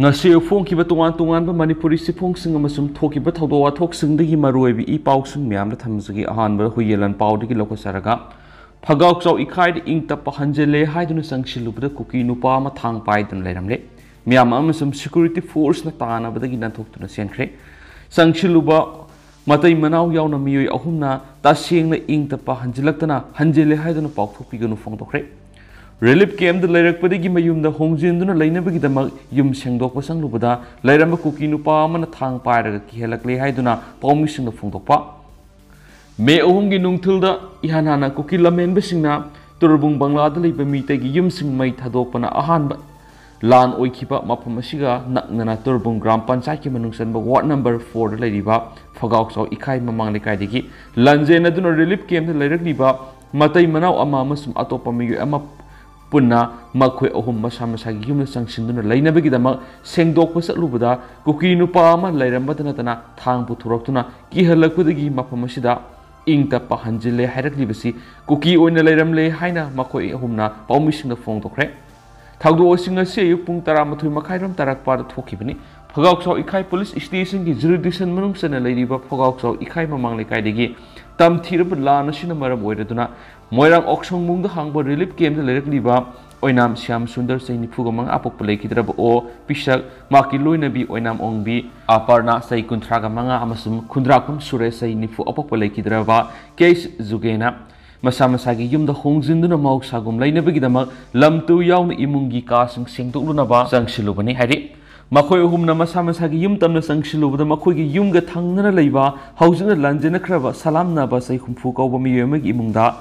ngasi phong tungan ba Manipuri sifong sing amasum thoki ba thawdo wa thok sing dagi maroi bi I pau sing myam la thamjagi ahan ba huyelan pau dagi loko saraga phagauk chaw ikhai de ing ta pahanjele haiduna sangsilu bda kuki nupa ma thang pai dun leiramle myam amasum security force na tana ba dagi nan thok tuna senkre sangsilu ba matai manau yauna miyoi ahumna ta seng na ing ta pahanjilaktana hanjele haiduna pau thopi ganu phong tokre Relief camp the Lyrak Padigi Mayum the Hongzin Duna Lena Bigama Yum Sangdok was Sanglubada, Lyrama Kuki Nupa and a Tang Pai, Kihelakle Haiduna, Palmission of Fundopa. May Ohungi Nung Tilda, Ihanana Kuki Lamen Bessina, Turbung Bangla, the Lipa Mitegi Yum Sing May Tadopana Ahan Lan Oikipa Mapamasiga, Nana Turbung Gram Pansaki Manungsan, but what number 4 the Lady Ba, Fagax or Ikai Mamang the Kaidiki, Lanzena Duna Relief camp the Lyrak Liba, Matai Manau Amamasum Atopami Ama. Punna makwe ohum masam sagi yum sangsinduna laina begidama sengdok pasat lubada kuki nupa ama lairam batana tana thang puthuraktuna ki halakudagi mapamasida ingta pahanjile hairakli basi kuki oina lairamle haina makwe ohumna paumisingda phong tokre thagdo osinga se yupung tara mathui makhairam tarak par thokibani phagauk saw ikhai police station ki jurisdiction manung sana lairiba phagauk saw ikhai mamang lekai degi tam thirab la nasina maram oiraduna Moirang Oksong Mung the Hangbo relief came the lyric liba, Oinam Siam Sundar say Nifugamang Apopolaki Drab o Pishak, Maki Luinabi, Oinam Ongbi, Aparna say Kuntragamanga Amasum, Kundrakum Sure say Nifu Apopolaki Drava, Case Zugena, Masamasagi Yum the Hongs in the Mok Sagum, Lina Bigidama, Lam tu Yaun Imungi Kasing Sing to Lunaba, Sang Shilubani Hari. Makoy humna masamasagi yum tamna sangshilu the makoy yum ga thangna laiba, housing the Lanjana Krava, Salam Naba say Humfu Kobami Imunda.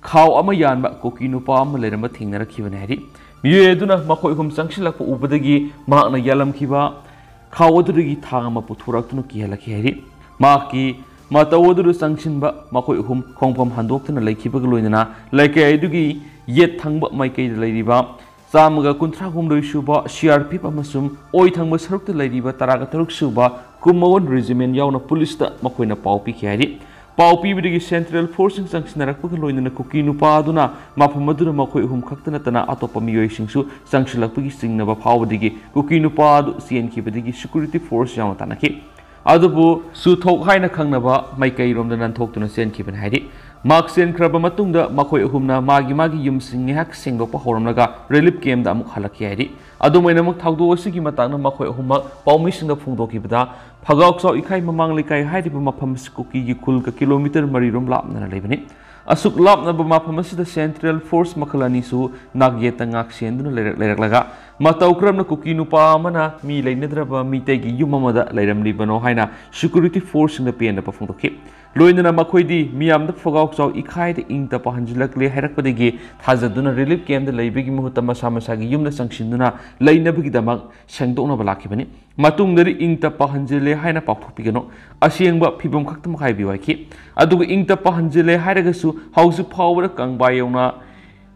Cow Amayan ba Kuki Nupa Malerama Tingara Kivanari. Mueduna Makoikum Sankshilak Ubadagi, Magna Yalam Kiva, Kawadrigi Tangama Puturak Kihelakiri, Maki, Matawadru Sanction ba Makoikum, Kongpam Handoktan, Lake Kibagluina, like a dugi, yet Tangba Maike the Ladyba, Samaga Kuntrahum Shuba, CRP Masum, Oitang was Hurk the Ladyba, Taragaturk Suba, Kumon Regiment Yauna Pulista, Makoina Paupi Kari. Paupi with Central Forcing Sanction Rakukalo in the Kuki Nupaduna, Mapamaduna Makoi whom Kaktanatana Atopamio Singsu, Sanction Lapiki Sing Nava Power Digi, Kuki Nupad, CN Kibadigi Security Force Yamatanaki. Adabu, Sutok Haina Kangnava, Maikay Rom the Nantok to Sen Kibin Hadi. Mark Sen Krabamatunda, Makoi Humna, Magi Yum Sing Hak Sing Dopa Hornaga, relief came the Mukhalaki. Adumainamuk Taudo Sigi Matana Makoi Huma, Paumission the Fundokibada, Pagauk saw Ikai Mamang Likai Hadipamapams Kuki Kulka kilometer Marirum Lapna Leveni. Asuk Lapna Bamapamas the Central Force Makalanisu, Nagyetangak Sendun Leraga, Mataukram the Kuki Nupa Mana, Mi Nedraba, Mitegi Yumamada, Leiram Libano Haina, Security Force in the Pian of Fundoki. Loinana Makoidi, Miam the Fogauk saw Ikai the Inta Pahanjilakle Herakadegi, Hazaduna relief came the Labigi Muhutama Samasagi Yumna Sanctionuna, Laina Bigdamak, Sangdona Balakibani. Matung dari ingta pahanjele haina papupigano asiengba phibom khaktam khaibi waiki aduga ingta pahanjele hairagasu hausu power kangbayona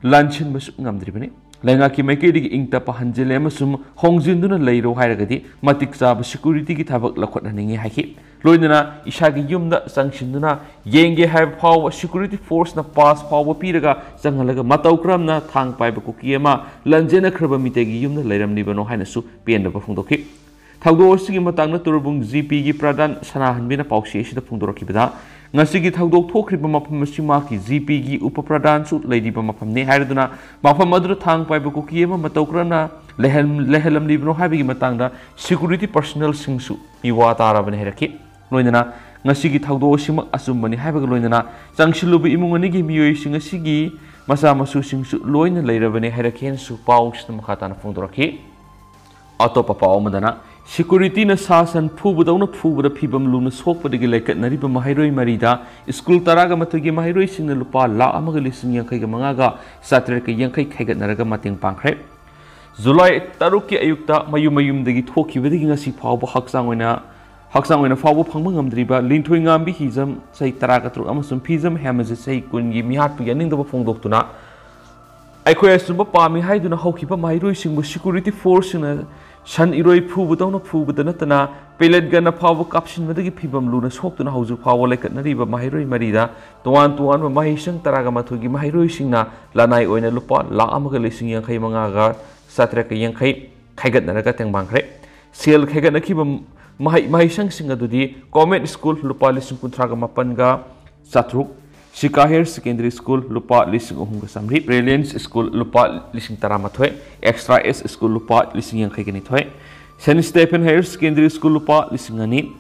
lanchin basu ngamdribani lenga ki maikedi ingta pahanjele masum hongjinduna leiro hairagadi matiksa security ki thabak lakhotnaningi haiki loinana ishagi yumda sanctionuna yenge have power security force na pass power piraga sanghalaga mataukram na thang paiba kukiyama lanjena khraba mitegi yumda leiramni bano haina su penda pafungdoki Thagdo Sigi Matangna Turbung GP Pradan Sanahanbina Pausi the Pundorokibada, Nasigi Thagdo Tokribama Machimaki, GP Upapradan Suit Lady Bamapamne Hariduna, Mapamadra Tang Paibukiema Matokrana, Lehelam Libno Habi Matanga, Security Personnel Singsu, Iwata Araban Heraki, Loinana, Nasigi Thagdo Shima Asumani Habagloinana, Sangshilubi Imunganigi Mio Singasigi, Masamasu Singsu, Loin, Leiravane Herakin, Su Pauks, the Makatan Fundoroki, Atopapa Omadana. Security na sasan Pubudona Pubuda Pibam Luna Sokpadigi like Nariba Mahiroi Marida, School Taraga Matagi Mahiroi Sinalupa, La Amagalisin Yankai Mangaga, Satreka Yankai Kagat Naraga Mating Pankre. Zulai Taruki Ayukta, Mayumayum the Gitoki Viding Si Pau Haksang when a Fabu Pangam Driba, Lintuing Ambi Hism, say Tarakatru Amazon Pism, Hamaz say Kungi Mihat beginning the Fong Doctuna. I question Pami Haiduna Hokipa Mahiroi Sing with security force in a Shan Iroi Pubudona Pubudanatana, Pellet Gana Power Caption with the Pibam Luna Soap to the House of Power like Nariba Mahiroi Marida, the one to one Mahishan Taragamatugi Mahiroi Singna, Lanai Oina Lupa, La Amagalising Yankai Mangaga, Satreka Yankai, Kagat Naragatang Bankre. Sel Khaganakibam Mahisang Adudi, Comet School, Lupa Lising Kuntraga Mapanga, Satruk, Shika Higher Secondary School, Lupa Lising Ohunga Samri, Brilliance School, Lupa Lising Taramatwe, Extra S School, Lupa Lising Yang Khaganitwe, St. Stephen Higher Secondary School, Lupa Lising Ani,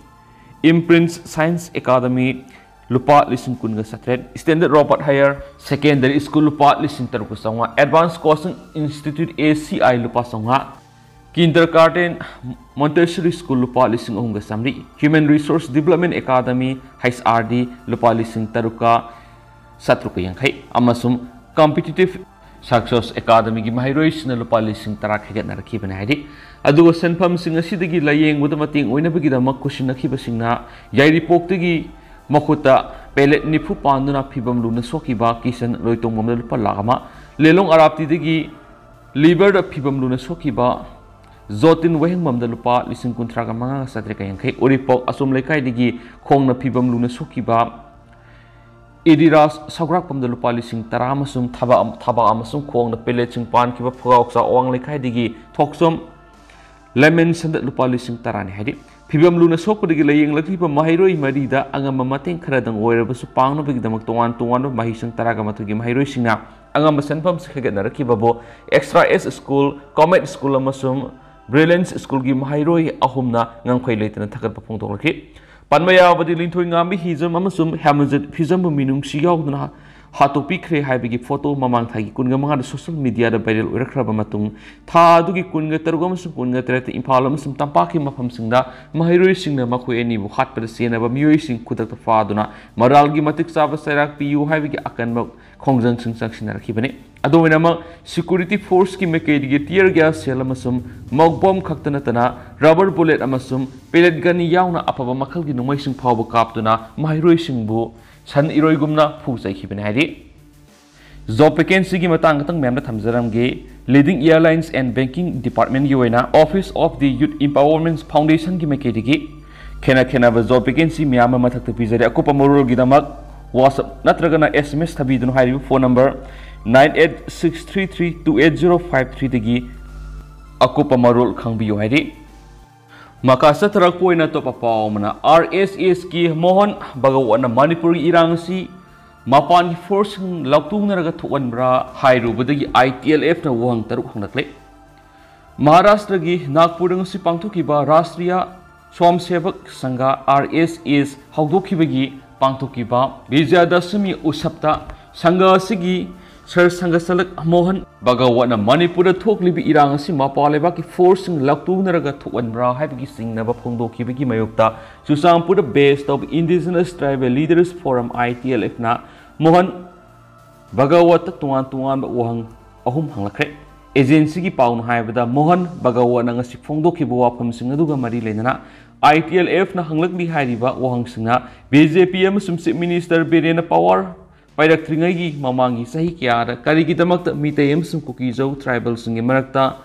Imprints Science Academy, Lupa Lising Kunga Satred, Standard Robert Higher Secondary School, Lupa Lising Tarukusanga, Advanced Coaching Institute ACI Lupa Songa, Kindergarten Montessori School Lupa Lising Ohunga Samri, Human Resource Development Academy, HRD Lupa Lising Taruka Satruka Yankai, Amasum Competitive Success Academy Mahiroi na Lupa Lising Tarakhagat na Rakiban Hadi, Adugo Senpam Sing a Sidigi laying with a mating Winabigida Makushin Akibasina, Yairi Poktigi Makuta, Pelet Nipu Panduna Pibam Luna Sokiba, Kisan Loitum Lupa Lama, Lelong Arapti Digi, Liber the Pibam Luna Sokiba. Zotin wahang mamda lupa lising kuntraga mga satrika yang uripok asum lekay digi kong na pibam luna sukiba idiras sagrak pamda lupa lising taramasum taba amasum kong na peletsing pan kiba pagawak sa oang lekay digi toksum lemon sandat lupa lising tarani hadi pibam luna sok digi laying lagi pa mahiroi marida ang mamating karadang oira basu pang no bigda magtungan mahisang taraga matugi mahiroi singa ang masanpam sa kagat na rakibabo Extra S School, Comet School amasum Brilliance School gi Mahairoi ahumna ngangkhoi leitana thakat papong tolaki panmaya badi linthoi ngami hizam amasum hamazet phizam minung siyaudna hatopi khre haibigi photo mamang thagi kunga manga social media da viral oirakraba matung tha adugi kunga tarugam sum kunga trate imphal amasum tampaki mafam singda Mahairoi singna makhoi ani bu khatpada senaba miyoi sing kudak ta faduna maralgi matik saba sairak piu haibigi akan khongjang sing saksina rakhibani adowina ma security force ki mekedi tear gas sel amasum mogbom khaktana tana rubber bullet amasum pellet gun yauna apaba makhal gi numai sing phawba kaptuna Mahairoi singbu san iroi gumna phu saikibani hadi job vacancy gi matang katang memna thamjaram ge leading airlines and banking department gi oina office of the youth empowerment foundation gi mekedi gi khena ba job vacancy miyama mathak ta pijari akopa morol gi damak WhatsApp natragana SMS thabidun hairi phone number 9863328053 dagi akopa marol khangbiyo hairi makasa tarak poina to papaw mana RSS ki Mohan Bagawana Manipur irang si mapan ki force laktung naraga thuan bra hairu badagi ITLF na wahang taruk hanglakle Maharashtra gi Nagpur ngasi pangthokiba Rashtriya Swamsevak Sangha RSS hawdokibagi pangthokiba Vijayadashami usapta Sangha sigi Sir Sangasalak Mohan Bagawana Manipur thoklibi irang si mapaleba ki force laktu naraga thuan bra haibagi singnaba phongdoki bagi mayokta Susampur based of Indigenous Tribal Leaders Forum ITLF na Mohan Bagawata tuan wahang ahum hanglakre agency ki paun haibada Mohan Bagawana ngasi phongdoki bo wafam sing aduga mari lenana ITLF na hanglakli hairiba wahang singa BJP amasum Chief Minister Birena Power Pairak Tringai Mamangi Sahi Kiara Kariki Damakta Mitayam Sum Kuki Zau Tribal Singi Marakta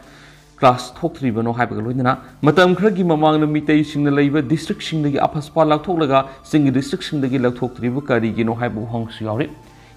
Class Talk Tribano Hyperloina Matam Kragi Mamang Mitay Sing the Labor District Sing the Apaspa Lak Tolaga Sing District Sing the Gilak Talk Tribu Karigi no Hypo Hong Siori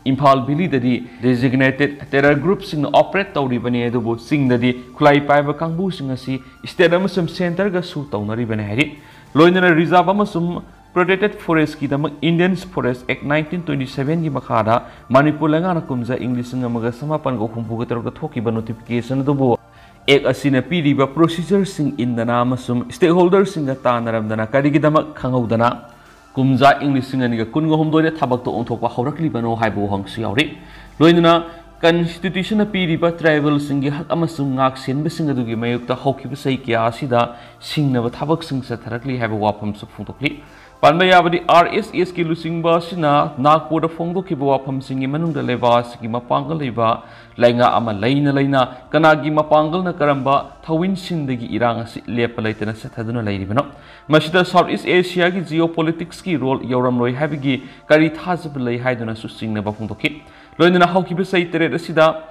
Impal Billy the designated terror groups in operate Tauribani Edobo Sing the Kulai Paiva Kambu Singasi Stadamusum Center Gasu Taunari Benehari Loina Rizabamasum Protected Forest ki damak Indian Forest Act 1927 ki makhada Manipur langa na kumza English nga maga samapan ko humpuga tarok thokiba notification dubo ek asina piriba procedure sing indana amasum stakeholders singa tanaramdana karigi damak khanghaudana kumza English singa niga kungo humdoi thabak to onthokpa haurakli bano haibo hangsi yauri loinana Constitution na piriba tribal singi hak amasum ngak senba singa dugi mayukta haukiba sai kya asida singna ba thabak sing sa tharakli haibo wapam su phungtokli Panmayabadi RSS ki lusingba sina Nagpur phongdo ki wafam singi manung da leba sigi mapangal leba lainga ama laina kanagi mapangal na karamba thawin sindagi irang si lepa laitana sathaduna lairibano masida Southeast Asia ki geopolitics ki role yoram loi habigi kari thazab lai haiduna su singna ba phongdo ki loina hauki be sai tere asida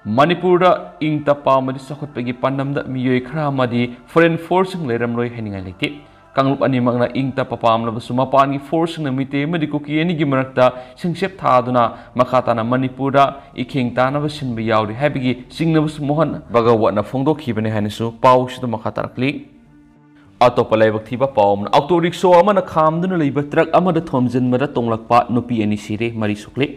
Manipur da ing tapa madi sakhotpagi pandamda miyoi khra madi foreign force leiram loi heningai lekti Kanglup ani magna ingta papam labasu mapan ki force na mite madi kuki ani gi marakta singsep thaduna makata na Manipura ikheng ta na basin bi yauri habigi singnabus Mohan Bagawa na phongdok khibane hanisu pau sida makata rakli ꯑꯇꯣꯞꯄ ꯂꯥꯏꯕꯛ ꯊꯤꯕ ꯄꯥꯎ ꯑꯃꯅ auto rickshaw ꯑꯃꯅ ꯈꯥꯝꯗꯨꯅ ꯂꯩꯕ truck ꯑꯃꯗ ꯊꯣꯝꯖꯤꯟꯕꯗ ꯇꯣꯡꯂꯛꯄ ꯅꯨꯄꯤ ꯑꯅꯤ ꯁꯤꯔꯦ 3 ꯁꯣꯛꯂꯦ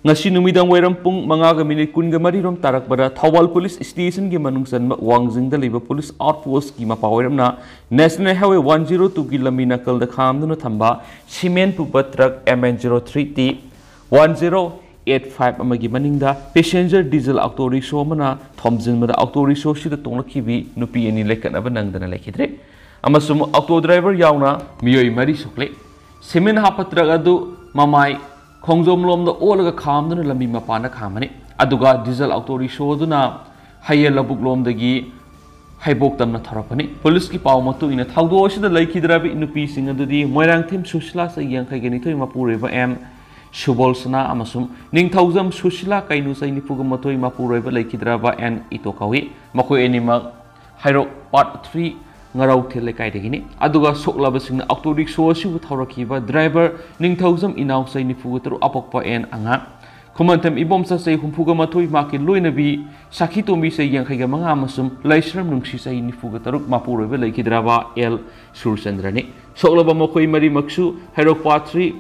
ngasi numidang wairam pung mangaga minute kun ga mari rom tarak bada Thawal police station gi manung sanba wangjing da leba police outpost gi mapa wairam na national highway 102 gi lambi nakal da khamduna thamba cement pupa truck MN03T 1085 amagi maningda passenger diesel auto rickshaw mana thomjin mada auto rickshaw sida tonglakhi bi nupi ani lekana ba nangdana lekhidre amasum auto driver yauna miyoi 3 sokle cement hapa truck adu mamai khongjom lomda olaga khamduna lambi mapana khamani aduga diesel auto rickshaw duna hayel labuk lomdagi haibok tamna tharapani police ki paw matu ina thawdo sida laikhidrabi nupi sing adudi moirang thim susla sa yang khai gani thoi mapureba m Shubolsana amasum ningthauzam susila kainu sai nipuga matoi mapureba laikhidraba and itokawi makoi anima hairo part 3 ngarau thele kai degini aduga soklaba singna auto rickshaw sibu thawrakiba driver ningthauzam inaw sai nipuga taru apokpa en anga Kumantam ibomsa say humpuga matoi maki loinabi sakhi tombi say yang khaiga manga amasum laisram nungsi say nifuga taruk mapureba laikhidraba L Surchandrani soklaba makoi mari maksu hairo part 3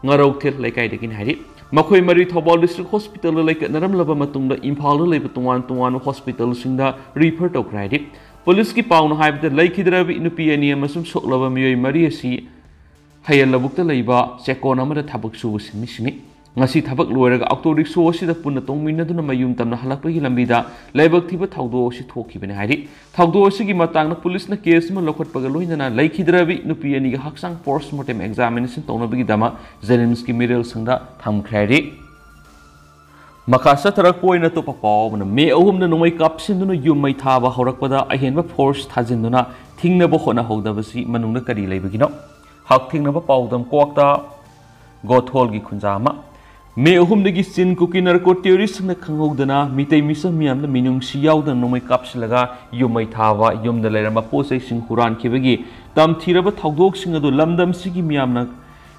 ngarau thel laikai dekin hari makoi mari Thobal district hospital laika naramlaba matungda Imphal da laiba tungan hospital singda refer tawkradi police ki pawna haibda laikhidrabi nupi ani amasum soklaba miyoi mari asi hayal labukta laiba chekon amada thabak subu sinmi ngasi thabak loiraga auto rickshaw sida punna tongminaduna mayum tamna halakpagi lambida laibak thiba thawdo si thokibane hari thawdo sigi matangna police na case ma lokhatpaga loinana laikhidrabi nupi ani ga haksang postmortem examination tonabagi dama Zelenski middle sangda thamkhrari makasa tarak poina to papawna me ahumna nomai kapsinduna yumai thaba horakpada ahenba force thajinduna thingnaba hona hodabasi manungna kari laibagino hak thingnaba pawdam kwakta gothol gi khunjama me ahumdagi sin kuki narco terrorist na khanghodana mitai misa miyamna minungsi yawdana nomai kapsilaga yumai thaba yumda leirama posai sing huran khibagi tamthiraba thawdok sing adu lamdam sigi miyamna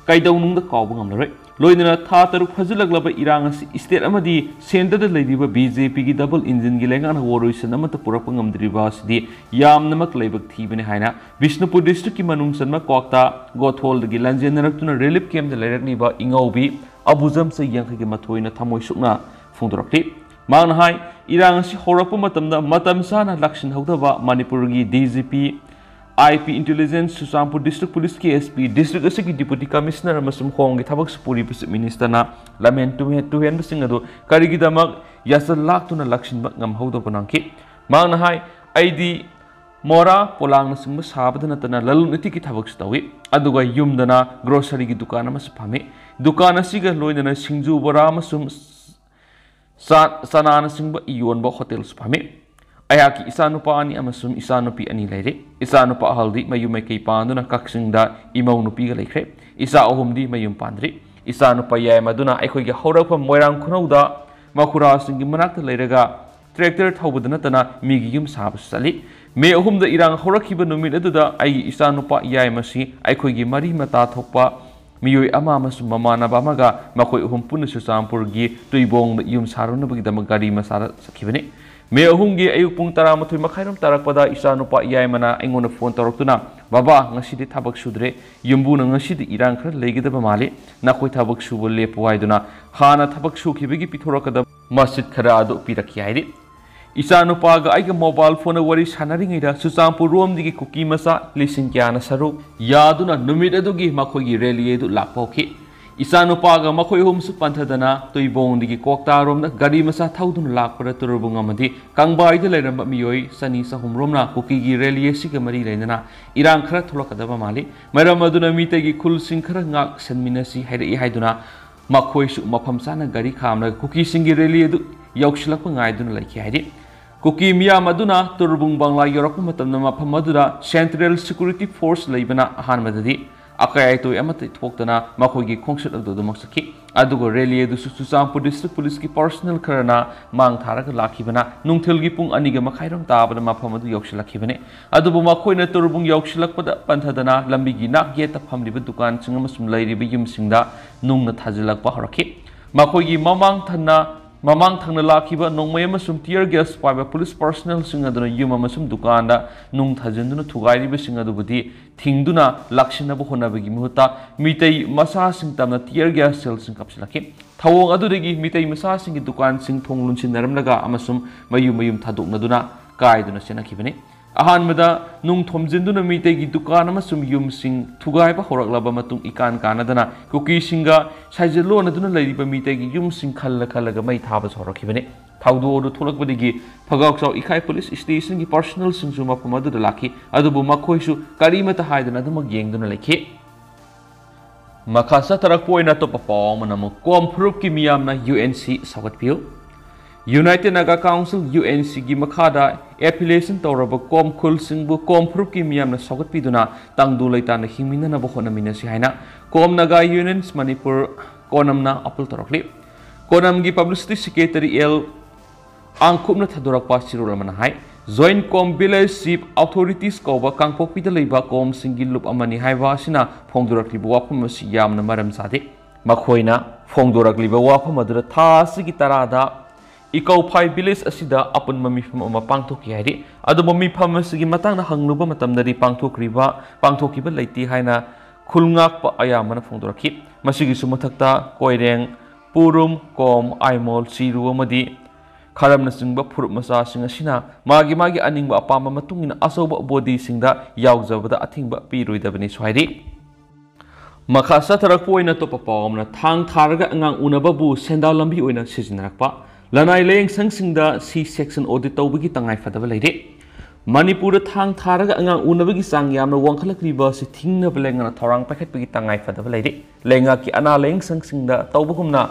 kaidawnungda kawba ngamlaroi loinana tha taruk fajilaglaba irang asi state amadi center da leidiba BJP gi double engine gi lengan horoisan amata purapa ngamdriba asidi yamnamak leibak thibane haina Bishnupur district ki manung sanma kwakta gothol gi lanjenaratuna relief camp da leirakniba ingaubi abuzam se yang gi mathoina thamoi sukna phungdorakti mangna hai irang asi horakpa matamda matam sana lakshin hawdaba Manipur gi DGP IP Intelligence Susampur District Police KSP District Asiki Deputy Commissioner Masum Hong gi thabak supuri Minister na lamen to hen basing ado karigi damak yasal lak tuna lakshin bak ngam hawdo panangki mangna hai ID Mora polang na sing sabadana tana lalun iti ki thabak stawi aduga yumdana grocery gi dukan mas phame dukan asiga loinana singju bora masum sanana singba yonba hotels phame ayaki isanupa ani amasum isanupi ani leire isanupa haldi mayumai kei panduna kaksingda imau nupi ga leikre isa ohumdi mayum pandri isanupa yai maduna aikoi ga horakpa moirang khunauda makhura singi manakta leiraga tractor thawbadana tana migi yum sabas sali me ahumda irang horakhiba numit aduda ai isanupa yai masi aikoi gi mari mata thokpa miyoi ama amasum mamanaba amaga makoi ahum puna Susampur gi tuibong yum sarunabagi dama gari masara sakhibane me ahumgi ayuk pung 12 makhairam tarakpada isanupa yai mana aingona phone taraktuna baba ngasidi thabak sudre yumbuna ngasidi irang khar leigidaba mali nakoi thabak subo lepuaiduna hana thabak sukhibagi pithorakada masjid khara adu pirakhi hairi isanupa ga aiga mobile phone wari sanaringaida Susampur rom digi kuki masa lising kyana saru yaduna numit adugi makhogi rally edu lakpokhi isanupa ga makhoi humsu panthadana toibong digi kokta romna gari masa thaudun lakpara turubung amadi kangbai de leiramba miyoi sani sahum romna kuki gi rally siga mari leinana irang khara tholakadaba mali maram aduna mite gi khul sing khara ngak senminasi hairi haiduna makhoi su mafam sana gari khamna kuki singi rally edu yaukshilakpa ngaiduna laiki hairi kuki miyam aduna turubung bangla yorokpa matamna mafam adura Central Security Force leibana ahanmadadi akai to amati thoktana makhogi khongsat adu maksaki adugo rally edu Susampur District Police ki personal karana mang tharaga lakhibana nungthil gi pung aniga makhairam tabana mafam adu yokshilakibane adubu makhoina turubung yokshilakpada panthadana lambi gi nak ge ta famliba dukan chingam sum lairibi yum singda nungna thajilakpa horaki makhogi mamang thanna mamang thangna lakiba nongmay amasum tear gas paiba police personnel sing aduna yum amasum dukanda nung thajinduna thugairiba sing adubudi thingduna lakshinaba honabagi muhuta mitei masa sing tamna tear gas cell sing kapsilaki thawong adudagi mitei masa sing dukan sing thonglun sinaramlaga amasum mayum thaduknaduna kaiduna senakibani ahanmada nung thomjinduna mitegi dukan amasum yum sing thugaiba horaklaba matung ikan kanadana kuki singa saijelo naduna leiriba mitegi yum sing khalaga mai thaba sorakibani thawdu odu tholakbadigi phagaukchau ikai police station gi personal sing suma pamadu laki adubu makhoisu karimata haidana aduma yengduna lekhi makasa tarak poina to papong manamu kom phrup ki miyamna UNC sagatpiu United Naga Council UNC gi makhada appellation tawraba kom khul singbu kom phrup ki miyamna sagat piduna tangdu leitana himina na bokhona minasi haina kom Naga Unions Manipur konamna apul torokli konam gi publicity secretary L angkhupna thadorak pa sirul mana hai joint kom village chief authorities koba kangpokpi da leiba kom singi lup amani haiwa sina phongdorakli wafam si yamna maram sade makhoina phongdorakli wafam adura tha sigi tarada Ikau Pai village asida apun mamifam ama pangthok yairi adu mamifam asigi matang na hangluba matam dari pangthokiba leiti haina khulngak pa ayamana phongdorakhi masigi sumathakta koireng purum kom aimol siru amadi kharamna singba phurup masa singa sina magi aningba apama matungina asoba body singda yaujabada athingba piruidabani swairi makhasa tarak poina to papawmna thang tharaga angang unababu sendal lambi oina sijinarakpa Lanai leng sangsingda C-section audit tawbagi tangai fadaba leire Manipur thang tharaga angang unabagi sang yamna wangkhalakriba si thingna belengana thorang pakhatbagi tangai fadaba leire lenga ki ana leng sangsingda tawbagumna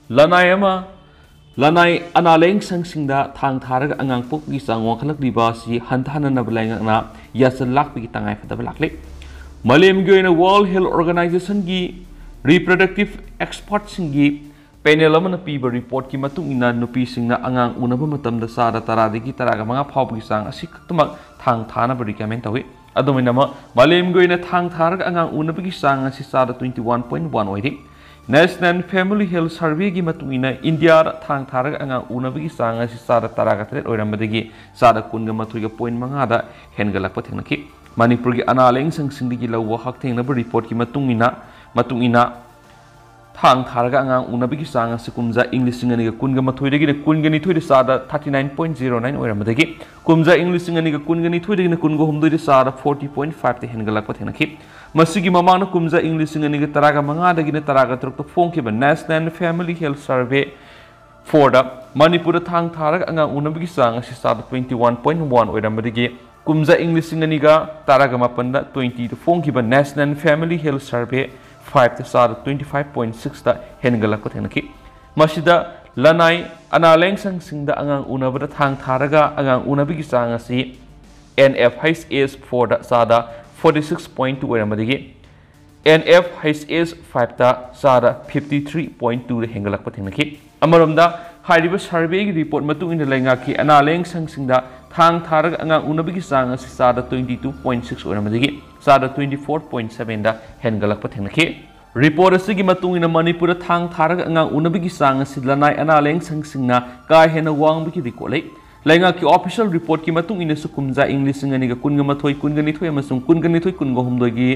lanai ana leng sangsingda thang tharaga angang pokgi sang wangkhalakriba si hanthana na belengana yasal lakbagi tangai fadaba lakle malem goina World Health Organization gi reproductive experts singi panel amana piba report ki matung ina nupi singna angang unaba matamda sara taradagi taraga manga phawgi sang asi khatumak thang thana ba recommend tawi adominama malem goina thang tharaga angang unabagi sang asi sara 21.1 oidi National Family Health Survey gi matung ina India thang tharaga angang unabagi sang asi sara taraga tret oirambadagi sara kunga mathuiga point manga da hengalakpa thengnaki Manipur gi analeng sang singdigi lawa hak thengnaba report ki matung ina thang tharaga angang unabigi sang asi kumja English singaniga kunga mathoidagi kungani thoide sada 39.09 oiramadagi kumja English singaniga kungani thoidagi kunga humdoide sada 40.5 te hengalakpa thenaki masigi mamana kumja English singaniga taraga manga dagi taraga trukta phongkiba National Family Health Survey for the Manipur thang tharaga angang unabigi sang asi sada 21.1 oiramadagi kumja English singaniga taraga mapanda 20 to phongkiba National Family Health Survey 5 to sara 25.6 ta hengalakpa thenaki masida lanai analeng sang singda angang unabada thang tharaga angang unabigi sang asi NFHS 4 da sada 46.2 oiramadigi NFHS 5 ta sada 53.2 da hengalakpa thenaki amaromda hairiba survey gi report matung in lenga ki analeng sang singda thang tharaga angang unabigi sang asi sada 22.6 oiramadigi sada 24.7 da hengalakpa thenaki report asigi matung ina Manipur thang tharaga angang unabigi sang asi lanai analeng sang singna ka hena wangbigi record lei lenga ki official report ki matung ina sukumja English singaniga kunga mathoi kungani thoi amasung kungani thoi kunga humdoi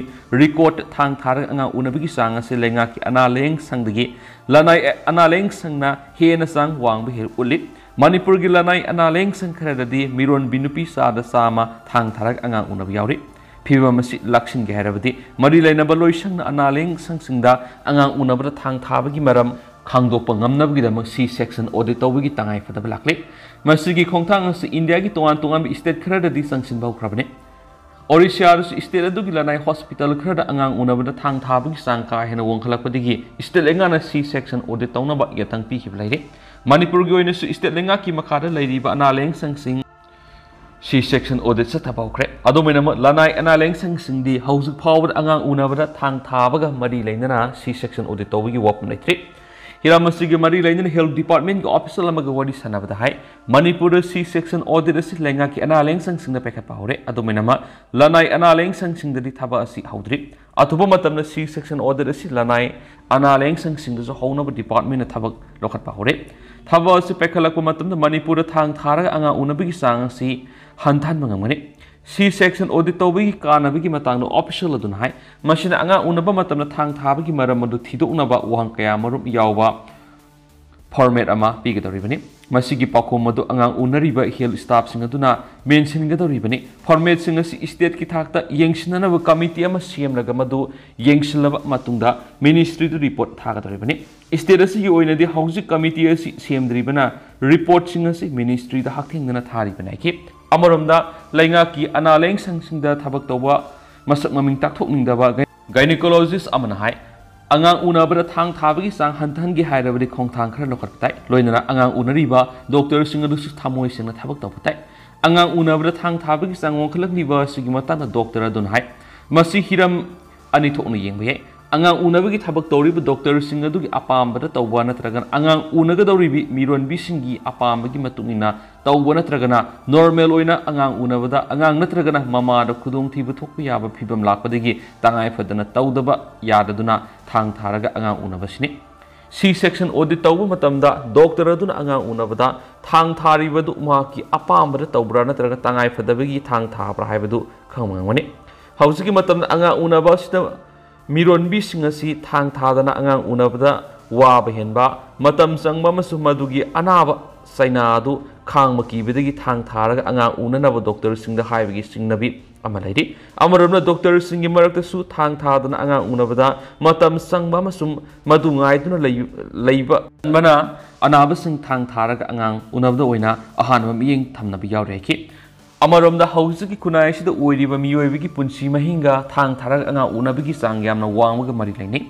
record thang tharaga angang unabigi sang asi lenga ki analeng sangdagi lanai analeng sangna hena sang wangbi her ulit Manipur gi lanai analeng sang kharadadi miron binupi sada sama thang tharaga angang unabi yauri phiba masi lakshin ge harabadi mari lainaba loisang na analeng sangsingda angang unabra thang thabagi maram khangdokpa ngamnabgi damak C-section audit tawbagi tangai fadaba lakle masigi khongthang as India gi tongan state kharadadi sangsin bau khrabane Orissa state adu gi lanai hospital kharada angang unabra thang thabagi sangka hena wongkhalakpadigi state lengana C-section audit tawnaba yatang pi khiblaire Manipur gi oina state lenga ki makhada lairiba analeng sangsing C-section audit sa tabawkre adominama lanai analeng sangsingdi hausuk phawbad angang unabada thang thabaga mari leinana C-section audit tawbagi wapum leitri Hiramasigi mari lainina health department gi official amaga wadi sanabada hai Manipur C-section audit asi lenga ki analeng sangsingda pekhat pahore adominama lanai analeng sangsingda di thaba asi haudri atuba matamna C-section audit asi lanai analeng sangsingda so haunaba department na thabak lokhat pahore thaba asi pekhalakpa matamda Manipur thang tharaga angang unabigi sang asi hantan mangamani C section audit tawbagi kanabagi matangno official adun hai masina angang unaba matamda thang thabagi maram adu thidoknaba wahang kaya marum yawba format ama pigadoribani masigi pakhom madu angang unariba health staff sing aduna mention gadoribani format sing asi state ki thakta yengsinanaba committee ama semraga madu yengsilaba matungda ministry to report thagadoribani state asi oinadi housing committee asi semdribana report sing asi ministry da hakthengna tharibana ki amaromda lainga ki analeng sangsingda thabak tawba masak maming takthokningdaba gynecologist amana hai angang unabra thang thabagi sang hantangi hairabadi khongthang khara lokhattai loinana angang unariba doctor singadu thamoi singna thabak tawpatai angang unabra thang thabagi sang wongkhalakniba sigi matana doctor adun hai masi hiram ani thokna yengbai angang unabagi thabak tawriba doctor singadu gi apambada tawba natragan angang unaga dawribi miron bisingi apambagi matungina tawba natragana normal oina angang unabada angang natragana mama da khudong thibu thokpa yaba phibam lakpadagi tangai phadana tawdaba yadaduna thang tharaga angang unabasini C section audit tawba matamda doctor aduna angang unabada thang tharibadu maki apambada tawbra natraga tangai phadabagi thang thabra haibadu khangmangani hausigi matamda angang unaba sida mironbi singasi thang thadana angang unabada waba henba matam sangba masu madugi anaba sainadu khangma kibidagi thang tharaga angang unanaba doctor singda haibagi singnabi amalai amarona doctor singi marakta su thang thadana angang unabada matam sangba masum madu ngaiduna leiba mana anaba sing thang tharaga angang unabada oina ahanma miyeng thamnabi yaureki amaromda hausiki kunai sida oiriba miyoibigi punsi mahinga thang tharaga angang unabigi sang yamna wangmaga mari laini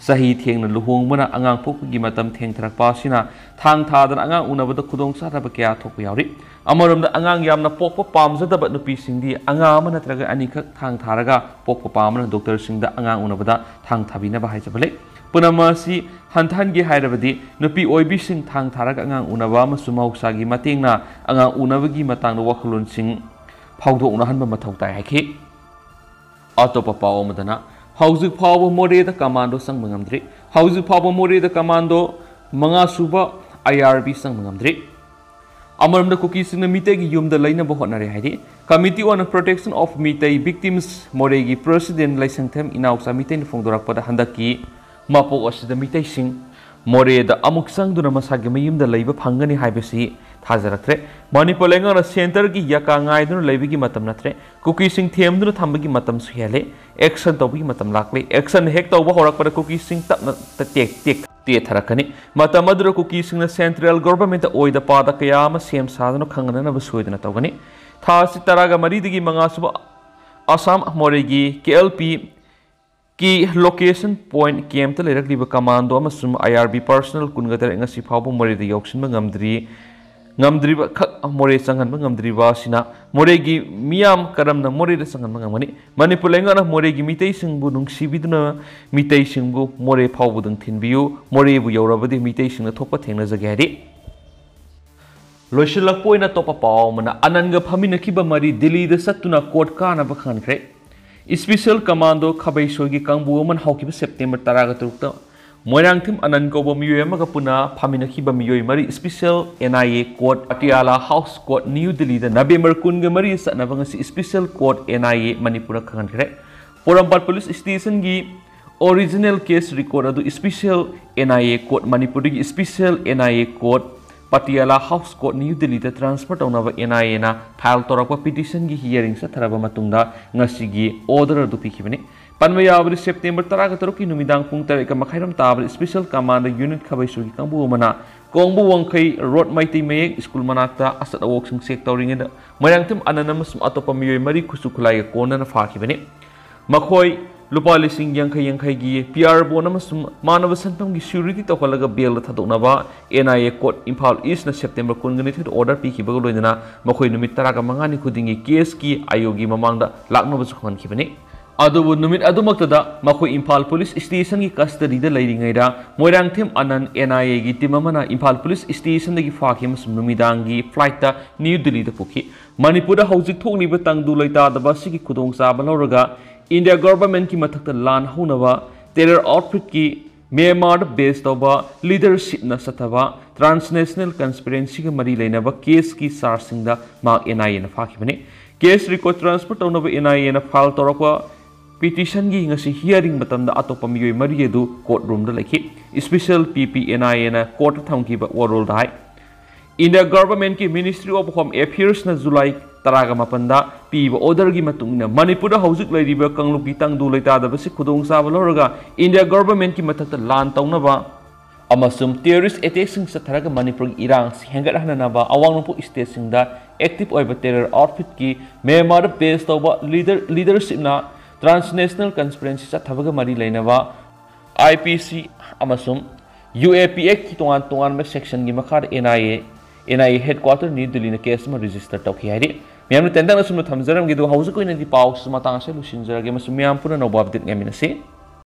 sahi thengna luhongbana angang pokgi matam thengtharakpa sina thang thadana angang unabada khudong saraba kya thokpa yauri amaromda angang yamna pokpa pamjadaba nupi singdi angama natraga anikak thang tharaga pokpa pamna doctor singda angang unabada thang thabina ba haijabale punamasi hantangi hairabadi nupi oibi sing thang tharaga angang unaba masumauksagi matengna angang unabagi matangna wakhlon sing phawdokna hanba mathau tai haiki atopa paw madana hauzik phawba more da commando sang mangamdri hauzik phawba more da commando manga suba IRB sang mangamdri amaramda Kuki singna mitei gi yumda laina ba hotnare haidi committee on protection of mitei victims moregi president laisangthem inauksa mitei ni phongdorakpada handaki mapok asida mitei sing more da amuk sangduna masagi mayumda leiba phangani haibasi thajaraktre Manipur lengana center gi yaka ngaiduna leibigi matam natre Kuki sing themduna thambagi matam suhele action tawbi matam lakle action hek tawba horakpada Kuki sing tapna tek te tharakani matam adura Kuki singna central government oida pada kayama sem sadana khangana na basoidana tawgani thasi taraga maridigi manga suba Assam moregi KLP ki location point kem ta lerakliba commando amasum IRB personal kungatar ngasi phawbo morida yoksin ngamdri ba khak more sangan ba ngamdri ba sina moregi miyam karamna morida sangan ba ngamani Manipur lengana moregi mitei singbu nungsibiduna mitei singbu more phawbu dang thinbiu more bu yorabadi mitei singna thokpa thengna jagari loishilak poina topa paw mana ananga phamina kiba mari Delhi da satuna court kana ba khankhre Special Commando Khabai Sogi Kangbu man haukiba September 13 Moirangthim anan kobo miyema puna phamina khiba miyoi mari Special NIA Court Patiala House Court New Delhi da November kunga mari sanabanga Special Court NIA Manipur khankhre Porampat Police Station gi original case record adu Special NIA Court Manipur gi Special NIA Court Patiala House Court New Delhi da transfer tawnaba NIA na file torakwa petition gi hearing sa tharaba matungda ngasigi order adu pikhibani panmayabri September 13 ki numidang pung 3 ka makhairam tabri Special Command Unit Khabai Sogi kangbu mana kongbu wangkai road maiti mayek school manakta asat awok sing sek tawringa mayangtim ananamus atopa miyoy mari kusukulai kona na fakhibani makhoi lupa lising yang gi PR bonam manava santam gi security tokalaga bail thadoknaba NIA court Imphal East na September kungani thid order pi ki bago loina makhoi numit tara ga mangani khudingi case ki ayogi mamangda laknaba sukhan khibani adubu numit adumakta da makhoi Imphal Police Station gi custody da leiringaida moirangthim anan NIA gi timamana Imphal Police Station da gi fakhim numidangi flight ta New Delhi da pukhi Manipur da hojik thokni ba tangdu loita da ba sigi khudong sa baloraga India government ki mathakta lan honaba terror outfit ki Myanmar based over leadership na sataba transnational conspiracy ke mari leinaba case ki sarsingda mark NIA na phakibani case record transfer tawnaba NIA na file torakwa petition gi ngasi hearing matamda atopa miyoi mari edu courtroom da lekhi special PP NIA na court thamki ba warol dai India government ki Ministry of Home Affairs na July taraga mapanda piba order gi matungna Manipur da haujuk leiriba kanglupi tangdu leita da basi khudong sa baloraga India government ki mathakta lan tauna ba amasum terrorist attacks sing satharaga Manipur irang hengat hanana ba awangpu state sing da active oiba terror outfit ki Myanmar based over leadership na transnational conspiracy sathabaga mari leinaba IPC amasum UAPX ki tongan ba section gi makhar NIA headquarter New Delhi na case ma register tawki hari miyam tendang na sumna thamjaram gi do hausa ko ina di paw suma tang se lusin jarage ma sumyam puna no update ngamina se